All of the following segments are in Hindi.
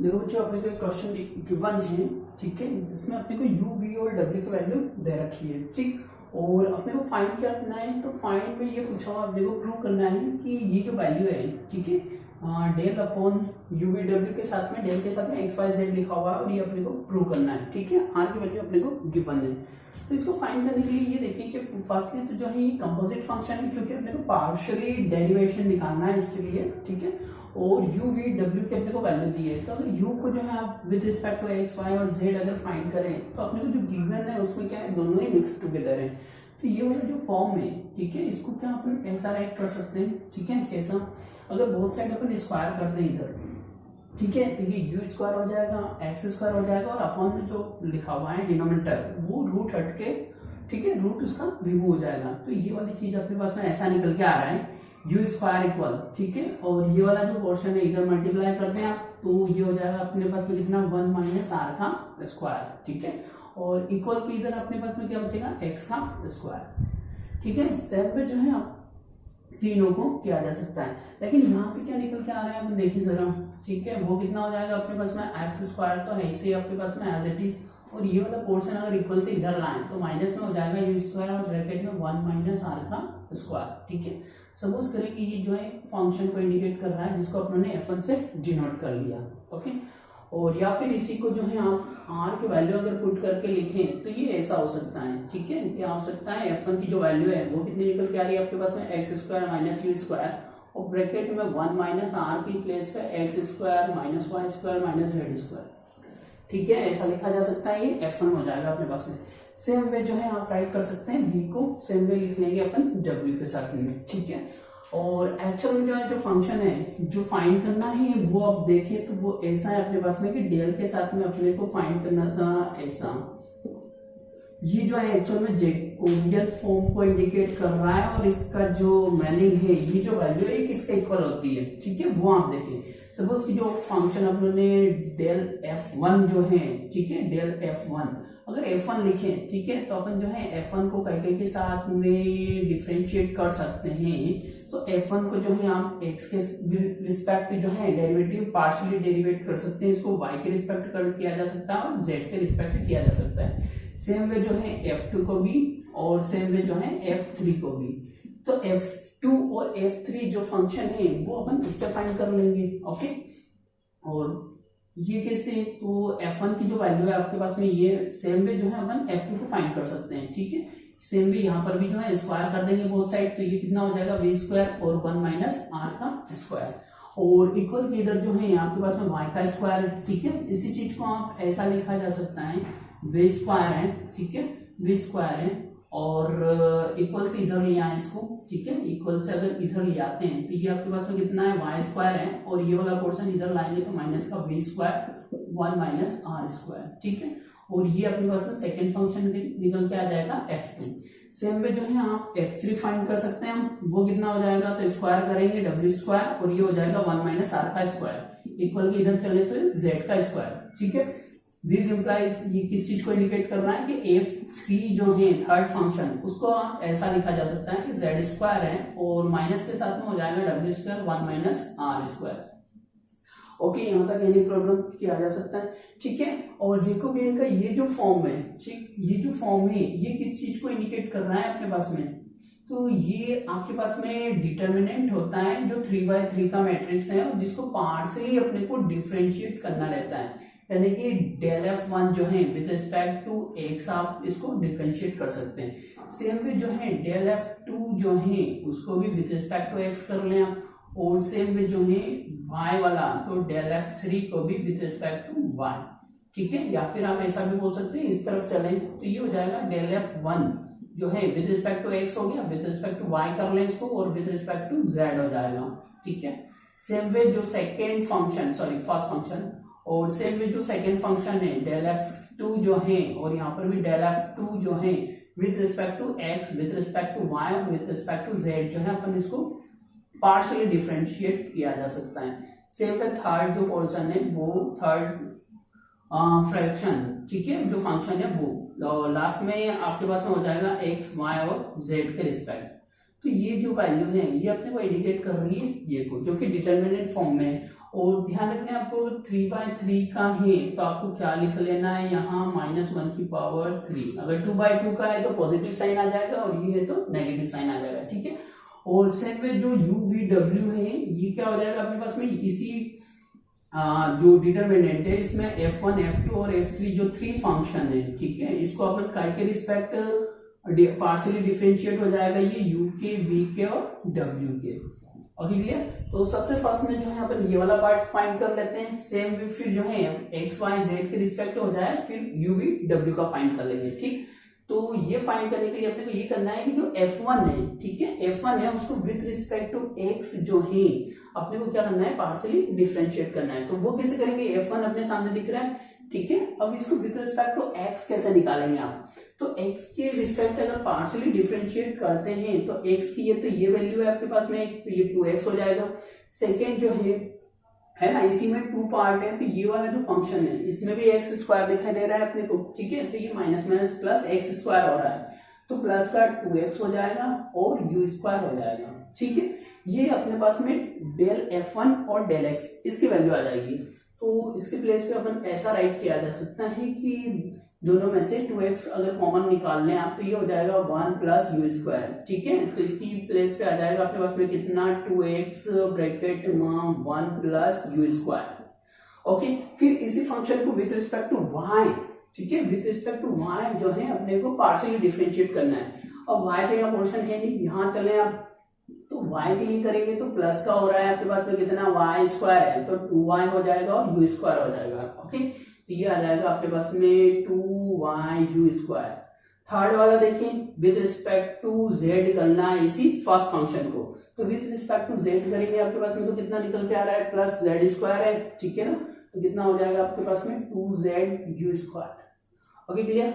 देखो बच्चों, अपने को एक क्वेश्चन गिवन है, ठीक है। इसमें अपने को यू वी और डब्ल्यू की वैल्यू दे रखी है, ठीक। और अपने को फाइंड क्या करना है, तो फाइंड में ये पूछा हुआ अपने को प्रूव करना है कि ये जो वैल्यू है, ठीक है, डेल अपॉन यू वी डब्ल्यू के साथ में डेल के साथ में एक्स वाई जेड लिखा हुआ है और ये अपने को प्रूव करना है, ठीक है। आर की वैल्यू अपने को गिवन है। तो इसको फाइंड करने के लिए ये देखिए कि फर्स्टली तो जो है ये कंपोजिट फंक्शन है, क्योंकि अपने को पार्शियली डेरिवेशन निकालना है इसके लिए, ठीक है। और u v w की अपने को वैल्यू दी है, तो अगर u को जो है आप with respect to x y और z अगर फाइंड करें तो अपने को जो गिवन है उसमें क्या है, दोनों ही मिक्स टुगेदर है। तो ये वाला जो फॉर्म है, ठीक है, इसको क्या अपन ऐसा राइट कर सकते हैं, ठीक है। कैसा, अगर बोथ साइड अपन स्क्वायर कर दें इधर, ठीक है, तो ये u स्क्वायर हो जाएगा, x स्क्वायर हो जाएगा और अपॉन में जो लिखा हुआ है डिनोमिनेटर वो रूट हट के, ठीक है, रूट उसका रिमूव हो जाएगा। तो ये वाली चीज अपने पास में ऐसा निकल के आ रहा है यू स्क्वायर इक्वल, ठीक है। और ये वाला जो पोर्शन है इधर मल्टीप्लाई कर दें आप, तो ये हो जाएगा अपने पास में कितना, 1 माइनस आर का स्क्वायर, ठीक है। और इक्वल के इधर अपने पास में क्या बचेगा, एक्स का स्क्वायर, ठीक है। सेम में जो है तीनों को किया जा सकता है, लेकिन यहाँ से क्या निकल के आ रहा है अपन देखिए जरा, ठीक है। वो कितना हो जाएगा अपने पास में, एक्स स्क्वायर तो है इसे अपने पास में एज इट इज, और ये वाला पोर्शन अगर इक्वल से इधर लाएं तो माइनस में हो जाएगा यू स्क्वायर और ब्रैकेट में 1 माइनस आर का स्क्वायर, ठीक है। सपोज करें कि ये जो है फंक्शन को इंडिकेट कर रहा है जिसको अपने f1 से डिनोट कर लिया, ओके। और या फिर इसी को जो है आप r की वैल्यू अगर पुट करके लिखें तो ये ऐसा हो सकता है, ठीक है। क्या हो सकता है, f1 की जो वैल्यू है वो कितनी निकल के आ रही है आपके पास में, x square minus u square और ब्रैकेट में 1 माइनस आर की प्लेस पे x square minus y square minus z square, ठीक है, ऐसा लिखा जा सकता है। ये f1 हो जाएगा अपने पास में। सेम वे जो है आप राइट कर सकते हैं v को, सेम वे लिख लेंगे अपन w के साथ में, ठीक है। और एक्चुअल में जो है जो फंक्शन है जो फाइंड करना है वो आप देखें तो वो ऐसा है अपने पास में कि डेल के साथ में अपने को फाइंड करना था ऐसा। ये जो है एक्चुअल में जैकोबियन फॉर्म को इंडिकेट कर रहा है और इसका जो मीनिंग है, ये जो वैल्यू है किसके इक्वल होती है, ठीक है, वो आप देखें। सपोज की जो फंक्शन अपने डेल f1 जो है, ठीक है, डेल f1 अगर f1 लिखें, ठीक है, तो अपन जो है f1 को कई के साथ में डिफरेंशिएट कर सकते हैं। तो f1 को जो है आप x के रिस्पेक्ट जो है डेरिवेटिव पार्शियली डेरिवेट कर सकते हैं, इसको y के रिस्पेक्ट कर किया जा सकता है और z के रिस्पेक्ट किया जा सकता है। सेम वे जो है f2 को भी और सेम वे जो है f3 को भी। तो f2 और f3 जो फंक्शन है वो अपन इससे फाइंड कर लेंगे, ओके। और ये कैसे, तो f1 की जो वैल्यू है आपके पास में ये सेम वे जो है अपन f2 को फाइंड कर सकते हैं, ठीक है। सेम वे यहाँ पर भी जो है स्क्वायर कर देंगे बोथ साइड, तो ये कितना हो जाएगा v स्क्वायर और 1 माइनस आर का स्क्वायर। और इक्वल के इधर जो है आपके पास में y का स्क्वायर है, ठीक है। इसी चीज को आप ऐसा लिखा जा सकता है, v स्क्वायर है, ठीक है, v स्क्वायर है और इक्वल से इधर ले आए इसको, ठीक है। इक्वल से अगर इधर ले आते हैं तो ये आपके पास में कितना है, y स्क्वायर है और ये वाला पोर्शन इधर लाएंगे तो माइनस का v square 1 minus r square, ठीक है। और ये अपने पास में सेकेंड फंक्शन निकल के आ जाएगा f2। सेम में जो है आप f3 फाइंड कर सकते हैं, वो कितना हो जाएगा, तो स्क्वायर करेंगे w स्क्वायर और ये हो जाएगा 1 माइनस आर का स्क्वायर, इक्वल के इधर चले तो z का स्क्वायर, ठीक है। दिस इंप्लाइज, ये किस चीज को इंडिकेट कर रहा है कि f3 जो है थर्ड फंक्शन, उसको आप ऐसा लिखा जा सकता है कि z स्क्वायर है और माइनस के साथ में हो जाएगा w square 1 minus r square, okay. यहाँ तक एनी प्रॉब्लम किया जा सकता है, ठीक है। और जैकोबियन का ये जो फॉर्म है, ठीक, ये जो फॉर्म है ये किस चीज को इंडिकेट कर रहा है अपने पास में, तो ये आपके पास में डिटर्मिनेंट होता है जो 3x3 का मैट्रिक्स है और जिसको पार्शियली अपने को डिफरेंशिएट करना रहता है, यानी कि डेल f1 जो है विद रिस्पेक्ट टू x आप इसको डिफरेंशिएट कर सकते हैं। सेम वे जो है डेल f2 जो है उसको भी विद रिस्पेक्ट टू x कर लें आप, और सेम वे जो है y वाला तो डेल f3 को भी विद रिस्पेक्ट टू y, ठीक है। या फिर आप ऐसा भी बोल सकते हैं, इस तरफ चलें तो ये हो जाएगा डेल f1 जो है विद रिस्पेक्ट टू x हो गया, विद रिस्पेक्ट टू y कर लें इसको और विद रिस्पेक्ट टू z हो जाएगा, ठीक है। सेम वे जो second function, sorry first function, और सेम वे जो सेकेंड फंक्शन है डेल f2 जो है और यहाँ पर भी डेल f2 जो है with respect to x with respect to y और विद रिस्पेक्ट टू z जो है अपन इसको पार्शियली डिफरेंशिएट किया जा सकता है। सेम वे थर्ड जो पोर्शन है वो थर्ड फ्रैक्शन, ठीक है, जो फंक्शन है वो लास्ट में आपके पास में हो जाएगा x y और z के रिस्पेक्ट। तो ये जो वैल्यू है ये अपने को इंडिकेट कर रही है ये को, जो कि डिटर्मिनेंट फॉर्म में है और ध्यान रखना है आपको 3/3 का है तो आपको क्या लिख लेना है यहाँ -1/3। अगर 2/2 का है तो पॉजिटिव साइन आ जाएगा और ये है तो नेगेटिव साइन आ जाएगा, ठीक है। और सेट में जो u/v/w है ये क्या हो जाएगा अपने पास में, इसी जो डिटरमिनेंट है इसमें f1 f2 और f3 जो 3 फंक्शन है, ठीक है, इसको अपन काय के रिस्पेक्ट पार्शियली डिफरेंशिएट हो जाएगा ये u के, v के और w के। Okay clear. तो सबसे फर्स्ट में जो है अपन ये वाला पार्ट फाइंड कर लेते हैं, सेम भी फिर जो है x y z के रिस्पेक्ट हो जाए, फिर u v w का फाइंड कर लेंगे, ठीक। तो ये फाइंड करने के लिए अपने को ये करना है कि जो f1 है, ठीक है, f1 है उसको विथ रिस्पेक्ट टू x जो है अपने को क्या करना है, पार्शियली डिफरेंशिएट करना है। तो वो कैसे करेंगे, f1 अपने सामने दिख रहा है, ठीक है। अब इसको विथ रिस्पेक्ट टू x कैसे निकालेंगे आप, तो x के रिस्पेक्ट अगर पार्शियली डिफरेंशिएट करते हैं तो x की ये वैल्यू है आपके पास में, ये 2x हो जाएगा। सेकेंड जो है ना, इसी में 2 पार्ट है, तो ये वाला जो फंक्शन है इसमें भी x स्क्वायर दिखाई दे रहा है अपने को, ठीक है। तो ये minus minus plus x square हो रहा है, तो प्लस का 2x हो जाएगा और u स्क्वायर हो जाएगा, ठीक है। ये अपने पास में डेल f1 और डेल x इसकी वैल्यू आ जाएगी। तो इसके प्लेस पे अपन ऐसा राइट किया जा सकता है कि दोनों में से 2x अगर कॉमन निकाल लें आप तो ये हो जाएगा 1 प्लस यू स्क्वायर, ठीक है। तो इसकी प्लेस पे आ जाएगा अपने पास में कितना, 2x ब्रैकेट में 1 प्लस यू स्क्वायर। ओके, फिर इसी फंक्शन को विथ रिस्पेक्ट टू y, ठीक है, विथ रिस्पेक्ट टू y जो है अपने को पार्शियली डिफरेंशिएट करना है। अब y पे यहाँ पोर्शन है नहीं, यहाँ चले आप तो y के लिए करेंगे तो प्लस का हो रहा है आपके पास में कितना, y स्क्वायर है तो 2y हो जाएगा और u स्क्वायर हो जाएगा। ओके, तो ये आ जाएगा आपके पास में 2y u स्क्वायर। थर्ड वाला देखिए, विथ रिस्पेक्ट टू z करना है इसी फर्स्ट फंक्शन को, तो विथ रिस्पेक्ट टू z करेंगे आपके पास में तो कितना निकल के आ रहा है, प्लस z स्क्वायर है, ठीक है ना। तो कितना हो जाएगा आपके पास में 2z u square. Okay clear.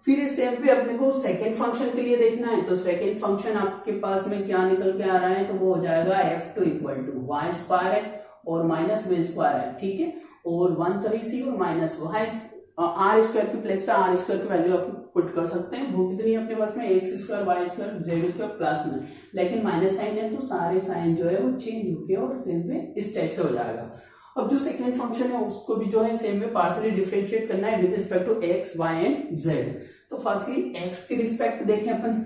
फिर सेम पे अपने को सेकेंड फंक्शन के लिए देखना है, तो सेकेंड फंक्शन आपके पास में क्या निकल के आ रहा है, तो वो हो जाएगा f2 equal to y square है और माइनस v स्क्वायर है, ठीक है। और 1 तो इसी और माइनस y आर स्क्वायर की प्लेस पे आर स्क्वायर की वैल्यू आप पुट कर सकते हैं। वो कितनी है अपने पास में, x square y square z square plus में, लेकिन माइनस साइन है तो सारे साइन जो है वो चेंज होके और सेम में इस टाइप से हो जाएगा। अब जो सेकेंड फंक्शन है उसको भी जो है सेम में पार्शियली डिफरेंशिएट करना है with respect to x y and z। तो फर्स्टली x के रिस्पेक्ट देखें अपन,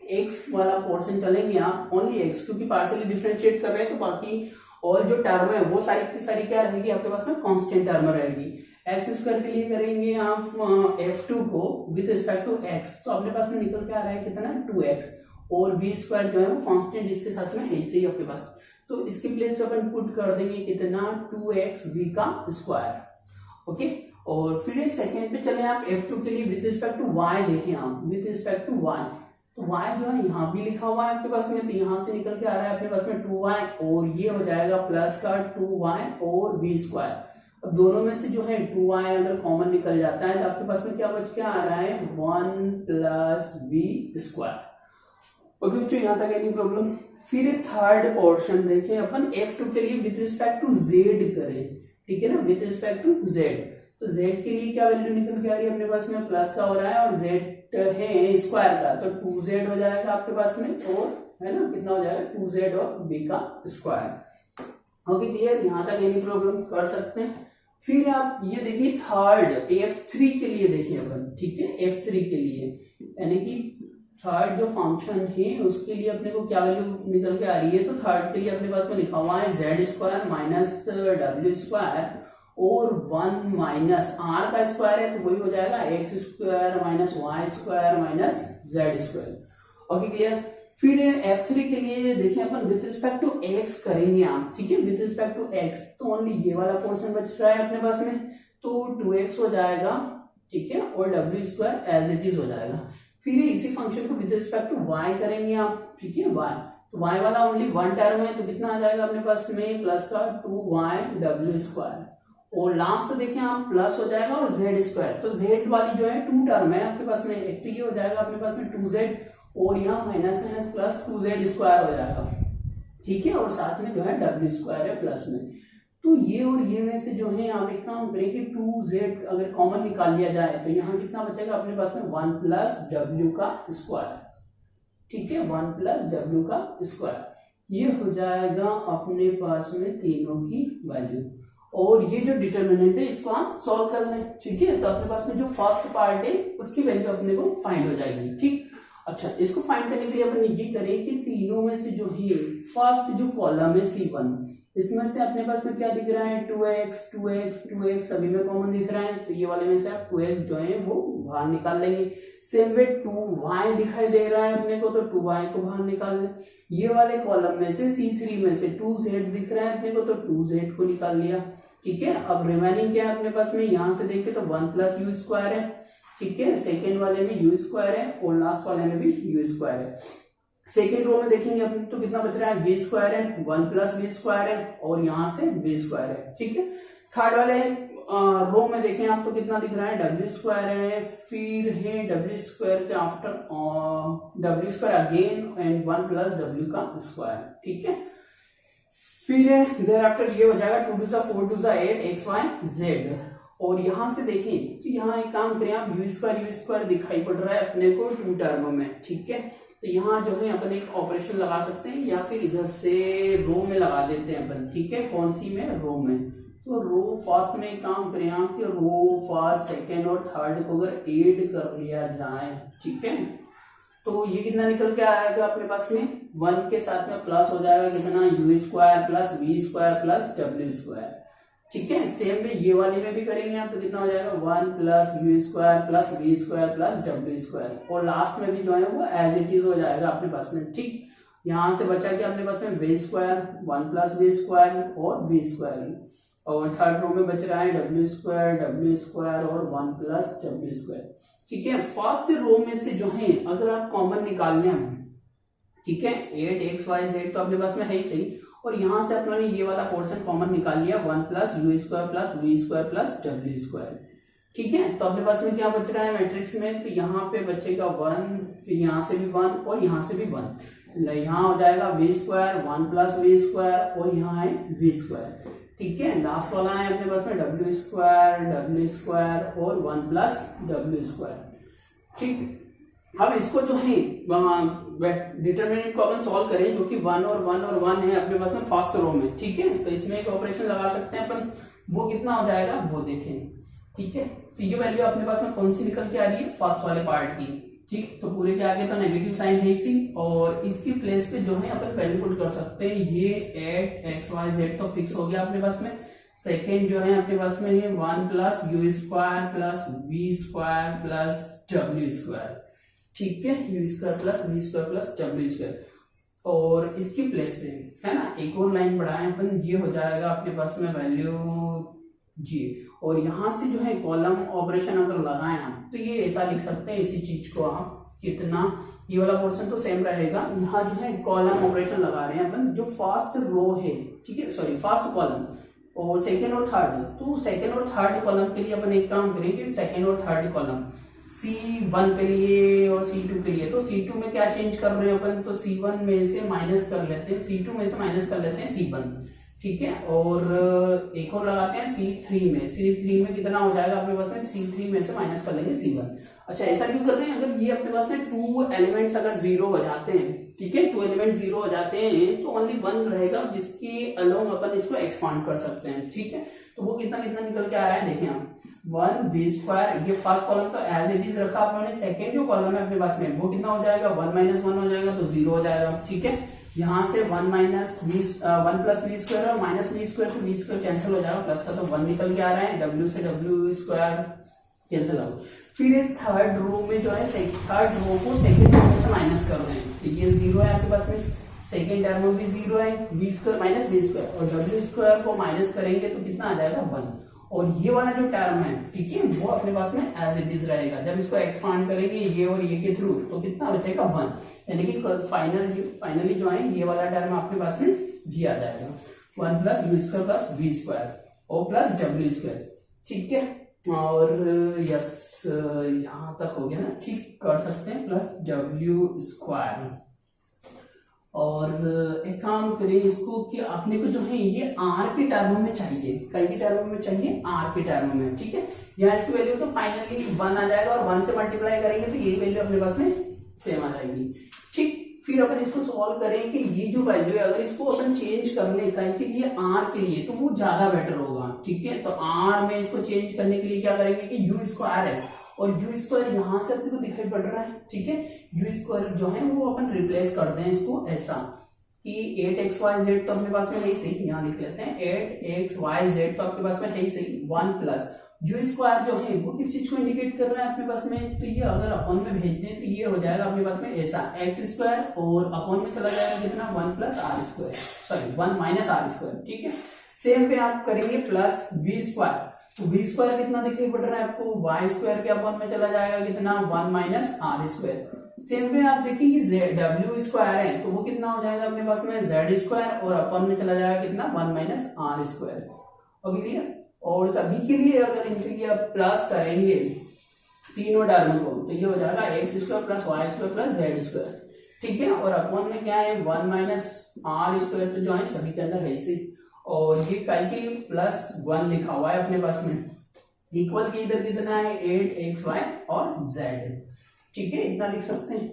x वाला पोर्शन चलेंगे आप ओनली x, क्योंकि पार्शियली डिफरेंशिएट कर रहे हैं तो बाकी और जो टर्म है वो सारी की सारी क्या रहेगी आपके पास में, कांस्टेंट टर्म रहेगी। एक्स स्क्वायर के लिए करेंगे आप f2 को विद रिस्पेक्ट टू x, तो अपने पास में निकल के आ रहा है कितना, 2x और v स्क्वायर जो है वो कांस्टेंट इसके साथ में है इसे ही आपके पास, तो इसके प्लेस पे अपन पुट कर देंगे कितना, 2x v का स्क्वायर। ओके, और फिर सेकेंड पे चले आप f2 के लिए विद रिस्पेक्ट टू y देखें आप, विद रिस्पेक्ट टू y, तो y जो है यहाँ भी लिखा हुआ है आपके पास में, तो यहाँ से निकल के आ रहा है अपने पास में 2y और ये हो जाएगा प्लस का 2y और v स्क्वायर। अब दोनों में से जो है 2y अगर कॉमन निकल जाता है तो आपके पास में क्या बच के आ रहा है, 1 प्लस v स्क्वायर। ओके बच्चों, यहाँ तक एनी प्रॉब्लम। फिर थर्ड पोर्शन देखें अपन, f2 के लिए विद रिस्पेक्ट टू z करें, ठीक है ना, विद रिस्पेक्ट टू z। तो z के लिए क्या वैल्यू निकल के आ रही है अपने पास में, प्लस का हो रहा है और z है स्क्वायर का, तो 2z हो जाएगा आपके पास में, और है ना कितना हो जाएगा, 2z और b का स्क्वायर। ओके क्लियर, यहाँ तक एनी प्रॉब्लम कर सकते हैं। फिर आप ये देखिए थर्ड f3 के लिए देखिए अपन, ठीक है, f3 के लिए यानी कि थर्ड जो फंक्शन है उसके लिए अपने को क्या वैल्यू निकल के आ रही है, तो थर्ड के लिए अपने पास में लिखा हुआ है z square minus w square और 1 माइनस r का स्क्वायर है, तो वही हो जाएगा x square minus y square minus z square. Okay clear. फिर f3 के लिए देखिए अपन विद रिस्पेक्ट टू x करेंगे आप, ठीक है, विद रिस्पेक्ट टू x, तो ओनली ये वाला पोर्शन बच रहा है अपने पास में, तो 2x हो जाएगा, ठीक है, और w square as it is हो जाएगा। फिर इसी फंक्शन को विद रिस्पेक्ट टू y करेंगे आप, ठीक है, y, तो y वाला ओनली 1 टर्म है तो कितना आ जाएगा अपने पास में, प्लस का 2y w स्क्वायर, और लास्ट देखें आप प्लस हो जाएगा और z स्क्वायर, तो z वाली जो है 2 टर्म है आपके पास में, एक तो ये हो जाएगा अपने पास में 2z और यहाँ minus minus plus 2z square हो जाएगा, ठीक है, और साथ में जो है w स्क्वायर है प्लस में। तो ये और ये में से जो है आप एक काम करें कि 2z अगर कॉमन निकाल लिया जाए तो यहाँ कितना बचेगा अपने पास में, 1 प्लस w का स्क्वायर, ठीक है, 1 प्लस w का स्क्वायर। ये हो जाएगा अपने पास में तीनों की वैल्यू। और ये जो डिटर्मिनेंट है इसको हम सॉल्व कर लें, ठीक है। तो अपने पास में जो फर्स्ट पार्ट है उसकी वैल्यू अपने को फाइंड हो जाएगी, ठीक। अच्छा, इसको फाइंड करने के लिए अपन ये करें कि तीनों में से जो है फर्स्ट जो कॉलम है C1, इसमें से अपने पास में क्या दिख रहा है 2x 2x 2x सभी में कॉमन दिख रहा है, तो ये वाले में से आप 2x जो है वो बाहर निकाल लेंगे। सेम वे 2y दिखाई दे रहा है अपने को, तो 2y को बाहर निकाल लें। ये वाले कॉलम में से C3 में से 2z दिख रहा है अपने को, तो 2z को निकाल लिया, ठीक है। अब रिमेनिंग क्या है अपने पास में, यहां से देखें तो 1 प्लस यू स्क्वायर है, ठीक है। सेकेंड वाले में यू स्क्वायर है और लास्ट वाले में भी यू स्क्वायर है। सेकेंड रो में देखेंगे अपन तो कितना बच रहा है, वी स्क्वायर है, 1 प्लस वी स्क्वायर है और यहाँ से वी स्क्वायर है, ठीक है। थर्ड वाले रो में देखें आप तो कितना दिख रहा है, डब्ल्यू स्क्वायर है, फिर है डब्ल्यू स्क्वायर के after W square again and 1 plus W का स्क्वायर, ठीक है। फिर देयर आफ्टर ये हो जाएगा 2 to 4 to 8 x y z. और यहां से देखें तो यहाँ एक काम करें आप, यू स्क्वायर दिखाई पड़ रहा है अपने को 2 टर्म में, ठीक है। तो यहाँ जो है अपन एक ऑपरेशन लगा सकते हैं या फिर इधर से रो में लगा देते हैं अपन, ठीक है। कौन सी में, रो में। तो रो फर्स्ट में एक काम करें आप कि रो फर्स्ट सेकेंड और थर्ड को अगर ऐड कर लिया जाए, ठीक है, तो ये कितना निकल के आएगा अपने पास में 1 के साथ में प्लस हो जाएगा कितना, u square plus v square plus डब्ल्यू स्क्वायर, ठीक है। सेम में ये वाले में भी करेंगे आप तो कितना हो जाएगा 1 plus u square plus v square plus डब्ल्यू स्क्वायर, और लास्ट में भी जो है वो एज इट इज हो जाएगा अपने पास में, ठीक। यहां से बचा के अपने पास में v square 1 plus v square और वी स्क्वायर, और थर्ड रो में बच रहा है डब्ल्यू स्क्वायर और 1 प्लस डब्ल्यू स्क्वायर, ठीक है। फर्स्ट रो में से जो है अगर आप कॉमन निकालने हैं, ठीक है, 8xyz तो अपने पास में है ही सही, और यहां से अपने ने ये वाला पोर्शन कॉमन निकाल लिया 1 plus u square plus v square plus डब्ल्यू स्क्वायर, ठीक है। तो अपने पास में क्या बच रहा है मैट्रिक्स में, तो यहाँ पे बचेगा 1, फिर यहाँ से भी 1 और यहाँ से भी 1, यहाँ हो जाएगा v square 1 plus v square और यहाँ है वी स्क्वायर, ठीक है। लास्ट वाला है अपने पास में डब्ल्यू स्क्वायर और 1 प्लस डब्ल्यू स्क्वायर, ठीक। अब इसको जो है डिटर्मिनेंट को अपन सॉल्व करें जो कि 1 और 1 और 1 है अपने पास में फर्स्ट रो में, ठीक है। तो इसमें एक ऑपरेशन लगा सकते हैं अपन, वो कितना हो जाएगा वो देखें, ठीक है। तो ये वैल्यू अपने पास में कौन सी निकल के आ रही है, फर्स्ट वाले पार्ट की, ठीक। तो पूरे के आगे तो नेगेटिव साइन है इसी, और इसकी प्लेस पे जो है अपन वैल्यू पुट कर सकते हैं, ये 8xyz तो फिक्स हो गया अपने पास में। सेकेंड जो है अपने पास में है 1 plus u square plus v square plus डब्ल्यू स्क्वायर, ठीक है, u square plus v square plus डब्ल्यू स्क्वायर, और इसकी प्लेस पे है ना एक और लाइन बढ़ाएं अपन, ये हो जाएगा अपने पास में वैल्यू जी। और यहां से जो है कॉलम ऑपरेशन अगर लगाएं हम तो ये ऐसा लिख सकते हैं, इसी चीज को आप कितना, ये वाला पोर्शन तो सेम रहेगा, यहाँ जो है कॉलम ऑपरेशन लगा रहे हैं अपन, जो फर्स्ट रो है, ठीक है, सॉरी फर्स्ट कॉलम और सेकेंड और थर्ड, तो सेकेंड और थर्ड कॉलम के लिए अपन एक काम करेंगे, सेकेंड और थर्ड कॉलम C1 के लिए और C2 के लिए, तो C2 में क्या चेंज कर रहे हैं अपन, तो C1 में से माइनस कर लेते हैं, C2 में से माइनस कर लेते हैं C1, ठीक है। और एक और लगाते हैं C3 में कितना हो जाएगा अपने पास में, C3 में से माइनस कर लेंगे C1। अच्छा, ऐसा क्यों कर रहे हैं, अगर ये अपने पास में 2 एलिमेंट्स अगर 0 हो जाते हैं, ठीक है, 2 एलिमेंट 0 हो जाते हैं तो ओनली 1 रहेगा जिसके अलोंग अपन इसको एक्सपांड कर सकते हैं, ठीक है। तो वो कितना निकल के आ रहा है देखें आप 1 वी स्क्वायर, ये फर्स्ट कॉलम तो एज इट इज रखा अपने, सेकेंड जो कॉलम है अपने पास में वो कितना हो जाएगा 1 माइनस 1 हो जाएगा तो 0 हो जाएगा, ठीक है। यहाँ से 1 प्लस वी स्क्वायर और माइनस वी स्क्वायर से वी स्क्वायर कैंसिल हो जाएगा, प्लस का तो 1 निकल के आ रहा है, डब्ल्यू से डब्ल्यू स्क्वायर कैंसिल हो। फिर इस थर्ड रो में जो है थर्ड रो को सेकेंड रो में से माइनस कर रहे हैं, तो ये 0 है आपके पास में, सेकेंड टर्म में भी 0 है, v square minus v square, और डब्ल्यू स्क्वायर को माइनस करेंगे तो कितना आ जाएगा 1, और ये वाला जो टर्म है, ठीक है, वो अपने पास में एज इट इज रहेगा। जब इसको एक्सपांड करेंगे ये और ये के थ्रू तो कितना बचेगा 1, यानी कि फाइनली जो है ये वाला टर्म अपने पास में जी आ जाएगा 1 plus u square plus v square और प्लस डब्ल्यू स्क्वायर, ठीक है। और यस यहां तक हो गया ना, ठीक कर सकते हैं, प्लस डब्ल्यू स्क्वायर। और एक काम करें इसको कि अपने को जो है ये आर के टर्म में चाहिए, कई के टर्म में चाहिए, आर के टर्म में, ठीक है। यहाँ इसकी वैल्यू तो फाइनली 1 आ जाएगा और 1 से मल्टीप्लाई करेंगे तो ये वैल्यू अपने पास में सेम आ जाएगी, ठीक। फिर अपन इसको सॉल्व करें कि ये जो वैल्यू है अगर इसको अपन चेंज करने का के लिए आर के लिए तो वो ज्यादा बेटर होगा, ठीक है। तो आर में इसको चेंज करने के लिए क्या करेंगे कि यू स्क्वायर है और यू स्क्वायर यहाँ से अपने को दिखाई पड़ रहा है, ठीक है। यू स्क्वायर जो है वो अपन रिप्लेस कर दें इसको ऐसा कि 8xyz तो अपने पास में है ही सही, यहाँ लिख लेते हैं 8xyz तो आपके पास में है ही सही 1 प्लस यू स्क्वायर जो है वो किस चीज को इंडिकेट कर रहा है अपने पास में, तो ये अगर अपॉन में भेज दें तो ये हो जाएगा अपने पास में ऐसा एक्स स्क्वायर और अपॉन में चला जाएगा कितना 1 plus r square, sorry 1 minus r square, ठीक है। सेम पे आप करेंगे प्लस वी स्क्वायर, तो वी स्क्वायर कितना दिखाई पड़ रहा है आपको, वाई स्क्वायर के अपॉन में चला जाएगा कितना 1 माइनस आर स्क्वायर। सेम पे आप देखिए डब्ल्यू स्क्वायर है तो वो कितना हो जाएगा अपने पास में जेड स्क्वायर और अपॉन में चला जाएगा कितना 1 minus r square, okay clear. और सभी के लिए अगर इनके लिए आप प्लस करेंगे तीनों टर्म को तो ये हो जाएगा x square plus y square plus z square, ठीक है। और अपॉन में क्या है 1 माइनस आर स्क्वायर तो जो है सभी के अंदर है इसी, और ये कई के प्लस 1 लिखा हुआ है अपने पास में, इक्वल के इधर कितना है 8xy और z, ठीक है, इतना लिख सकते हैं।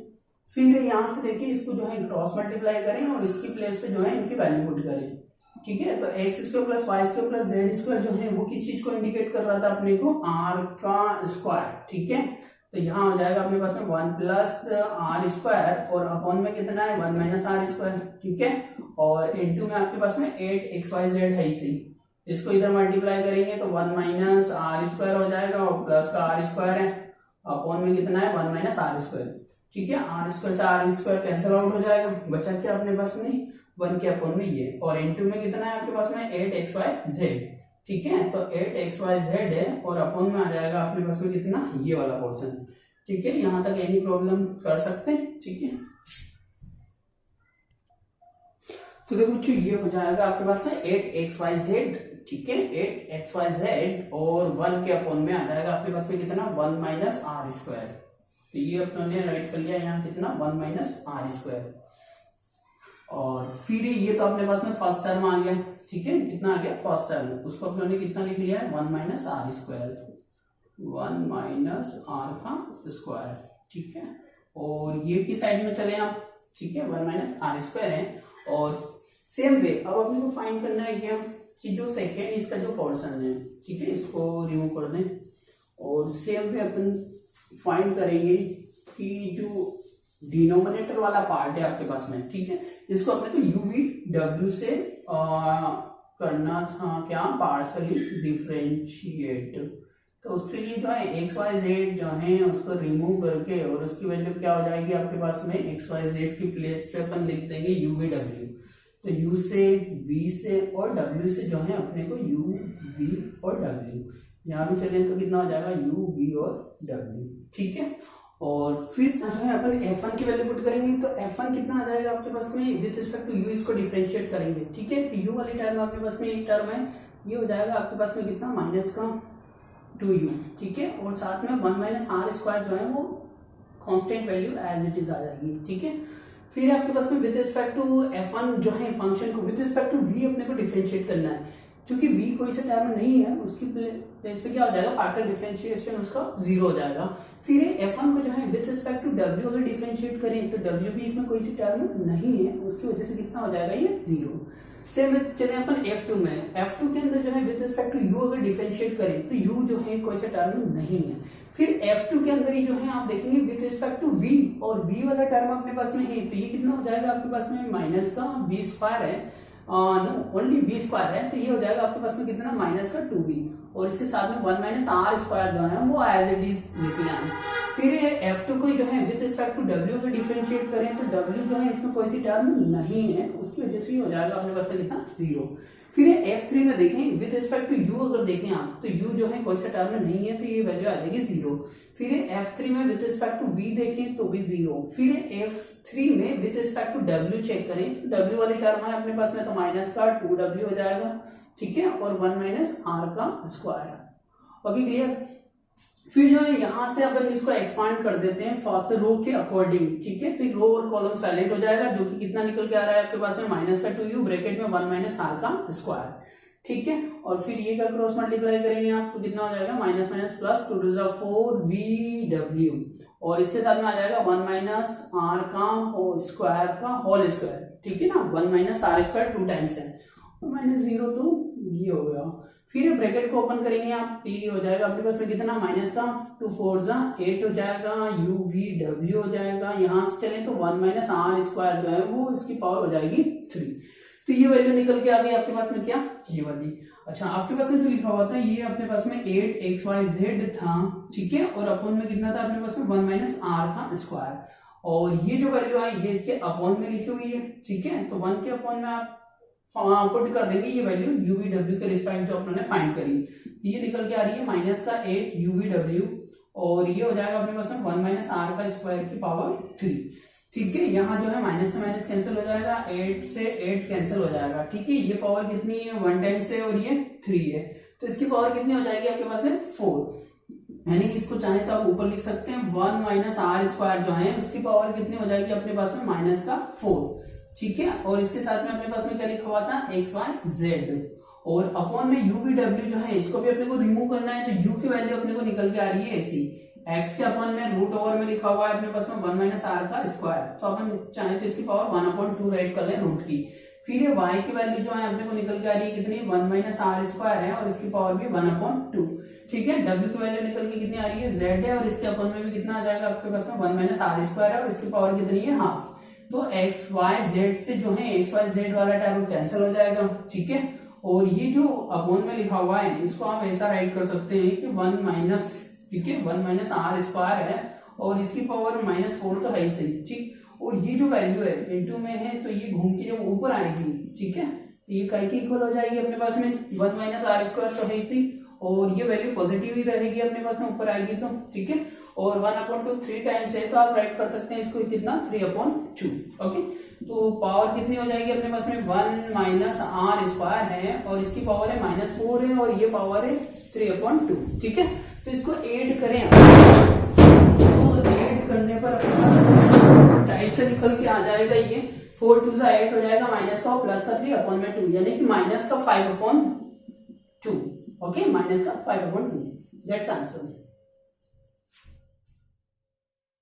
फिर यहां से देखिए इसको जो है क्रॉस मल्टीप्लाई करें और इसकी प्लेस पे जो है इनकी वैल्यू पुट करें, ठीक है। तो x square plus y square plus z square जो है वो किस चीज को इंडिकेट कर रहा था अपने को, आर का स्क्वायर, ठीक है। तो यहाँ हो जाएगा अपने पास में 1 प्लस आर स्क्वायर और अपॉन में कितना है 1 माइनस आर स्क्वायर, ठीक है। और इनटू में आपके पास में 8xyz है इसी, इसको इधर मल्टीप्लाई करेंगे तो 1 माइनस आर स्क्वायर हो जाएगा और प्लस का आर स्क्वायर है, अपॉन में कितना है 1 माइनस आर स्क्वायर, ठीक है। आर स्क्वायर से आर स्क्वायर कैंसिल आउट हो जाएगा, बचा क्या अपने पास में 1 के अपॉन में ये, और इनटू में कितना है आपके पास में 8xyz, ठीक है। तो 8xyz है और अपॉन में आ जाएगा अपने पास में कितना ये वाला पोर्शन, ठीक है। यहां तक एनी प्रॉब्लम कर सकते हैं, ठीक है। तो देखो बच्चों ये हो जाएगा आपके पास में 8xyz, ठीक है, 8xyz और 1 के अपॉन में आ जाएगा आपके पास में कितना 1 माइनस आर स्क्वायर, तो ये अपने राइट कर लिया यहाँ कितना 1 माइनस आर स्क्वायर। और फिर ये तो अपने पास में फर्स्ट टर्म आ गया, ठीक है, कितना आ गया फर्स्ट टर्म, उसको अपने ने कितना लिख लिया है 1 minus r square, 1 minus r का स्क्वायर, ठीक है। और ये की साइड में चले आप, ठीक है, 1 माइनस आर स्क्वायर है। और सेम वे अब अपने को फाइंड करना है क्या कि जो सेकेंड इसका जो पोर्शन है, ठीक है, इसको रिमूव कर दें और सेम वे अपन फाइंड करेंगे कि जो डिनोमिनेटर वाला पार्ट है आपके पास में, ठीक है, इसको अपने को यू वी डब्ल्यू से करना था क्या पार्शली डिफरेंशिएट, तो उसके लिए जो है एक्स वाई जेड जो है उसको रिमूव करके और उसकी वैल्यू क्या हो जाएगी आपके पास में एक्स वाई जेड की प्लेस पे अपन लिख देंगे यू वी डब्ल्यू, तो यू से वी से और डब्ल्यू से जो है अपने को यू वी और डब्ल्यू, यहाँ भी चले तो कितना हो जाएगा यू वी और डब्ल्यू, ठीक है। और फिर जो है अपन f1 की वैल्यू पुट करेंगे तो f1 कितना आ जाएगा आपके पास में विद रिस्पेक्ट टू u, इसको डिफरेंशिएट करेंगे, ठीक है। तो u वाली टर्म आपके पास में एक टर्म है, ये हो जाएगा आपके पास में कितना माइनस का 2u, ठीक है। और साथ में 1 माइनस आर स्क्वायर जो है वो constant value as it is आ जाएगी, ठीक है। फिर आपके पास में विद रिस्पेक्ट टू f1 जो है फंक्शन को विद रिस्पेक्ट टू v अपने को डिफरेंशिएट करना है, क्योंकि v कोई सा टर्म नहीं है उसकी प्लेस पे क्या हो जाएगा पार्शियल डिफरेंशिएशन उसका 0 हो जाएगा। फिर f1 को जो है विद रिस्पेक्ट टू w अगर डिफरेंशिएट करें तो w भी इसमें कोई सी टर्म नहीं है, उसकी वजह से कितना हो जाएगा ये 0। सेम चले अपन f2 में, f2 के अंदर जो है विद रिस्पेक्ट टू u अगर डिफरेंशिएट करें तो u जो है कोई सा टर्म नहीं है। फिर f2 के अंदर ही जो है आप देखेंगे विद रिस्पेक्ट टू v, और v वाला टर्म अपने पास में है तो ये कितना हो जाएगा आपके पास में माइनस का v स्क्वायर है, ओनली v स्क्वायर है, तो ये हो जाएगा आपके पास में कितना माइनस का 2v, और इसके साथ में 1 माइनस आर स्क्वायर जो है वो एज इट इज लिखना है। फिर ये f2 को जो है विद रिस्पेक्ट टू w को डिफरेंशिएट करें तो w जो है इसमें कोई सी टर्म नहीं है, उसकी वजह से हो जाएगा अपने पास में कितना 0। फिर ये f3 में देखें विद रिस्पेक्ट टू u अगर देखें आप तो u जो है कोई सा टर्म नहीं है, फिर ये वैल्यू आ जाएगी 0। फिर ये f3 में विद रिस्पेक्ट टू v देखें तो भी 0। फिर ये f3 में with respect to w check करें तो w वाली टर्म है अपने पास में तो माइनस का 2w हो जाएगा, ठीक है, और 1 माइनस आर का स्क्वायर, ओके क्लियर। फिर जो है यहाँ से अपन इसको एक्सपांड कर देते हैं फर्स्ट रो के अकॉर्डिंग, ठीक है, तो रो और कॉलम साइलेंट हो जाएगा, जो कि कितना निकल के आ रहा है आपके पास में माइनस का 2u ब्रैकेट में 1 माइनस आर का स्क्वायर, ठीक है। और फिर ये का क्रॉस मल्टीप्लाई करेंगे आप तो कितना हो जाएगा minus minus plus 2 to the 4 v w, और इसके साथ में आ जाएगा 1 माइनस आर का स्क्वायर का होल स्क्वायर, ठीक है ना, 1 माइनस आर स्क्वायर 2 टाइम्स है, -0 तो ये हो गया। फिर ब्रैकेट को ओपन करेंगे आप, ये हो जाएगा अपने पास में कितना, माइनस का 2 4 जा 8 हो जाएगा, u v w हो जाएगा, यहाँ से चले तो 1 माइनस आर स्क्वायर जो है वो इसकी पावर हो जाएगी 3। तो ये वैल्यू निकल के आ गई आपके पास में, क्या, ये वाली। अच्छा, आपके पास में जो लिखा हुआ था ये अपने पास में 8xyz था, ठीक है, और अपॉन में कितना था अपने पास में 1 माइनस आर का स्क्वायर, और ये जो वैल्यू आई ये इसके अपॉन में लिखी हुई है, ठीक है। तो 1 के अपॉन में आप पुट कर देंगे ये वैल्यू UVW के रिस्पेक्ट जो अपने फाइंड करी, ये निकल के आ रही है माइनस का 8 UVW, और ये हो जाएगा अपने पास में 1 माइनस आर का स्क्वायर की पावर 3, ठीक है। यहाँ जो है माइनस से माइनस कैंसिल हो जाएगा, 8 से 8 कैंसिल हो जाएगा, ठीक है। ये पावर कितनी है, 1 टाइम से, और ये 3 है, तो इसकी पावर कितनी हो जाएगी आपके पास में 4, यानी कि इसको चाहे तो आप ऊपर लिख सकते हैं 1 माइनस आर स्क्वायर जो है उसकी पावर कितनी हो जाएगी अपने पास में माइनस का 4, ठीक है। और इसके साथ में अपने पास में क्या लिखा हुआ था XYZ, और अपॉन में UVW जो है इसको भी अपने को रिमूव करना है, तो U की वैल्यू अपने को निकल के आ रही है ऐसी, x के अपॉन में रूट ओवर में लिखा हुआ है अपने पास में 1 माइनस आर का स्क्वायर, तो अपन चाहे तो इसकी पावर 1/2 राइट कर लें रूट की। फिर ये y की वैल्यू जो है अपने को निकल के आ रही है कितनी, 1 माइनस आर स्क्वायर है, और इसकी पावर भी 1/2, ठीक है। w की वैल्यू निकल के कितनी आ रही है, z है, और इसके अपॉन में भी कितना आ जाएगा आपके पास में 1 माइनस आर स्क्वायर है, और इसकी पावर कितनी है हाफ। तो XYZ से जो है XYZ वाला टर्म कैंसिल हो जाएगा, ठीक है। और ये जो अपॉन में लिखा हुआ है इसको आप ऐसा राइट कर सकते हैं कि 1 माइनस, ठीक है, 1 माइनस आर स्क्वायर है, और इसकी पावर -4 तो है ही सही, ठीक। और ये जो वैल्यू है इनटू में है, तो ये घूम के जब ऊपर आएगी, ठीक है, तो ये करके इक्वल हो जाएगी अपने पास में 1 माइनस आर स्क्वायर तो है ही सही, और ये वैल्यू पॉजिटिव ही रहेगी अपने पास में ऊपर आएगी तो, ठीक है। और 1/2 3 टाइम्स है, तो आप राइट कर सकते हैं इसको कितना, 3/2, ओके। तो पावर कितनी हो जाएगी अपने पास में 1 माइनस आर स्क्वायर है, और इसकी पावर है -4 है, और ये पावर है 3/2, ठीक है। तो इसको ऐड करें, तो ऐड करने पर टाइप से निकल के आ जाएगा ये 4 2 से 8 हो जाएगा, माइनस का प्लस का 3/2, यानी कि माइनस का 5/2, ओके, माइनस का 5/2, दैट्स आंसर।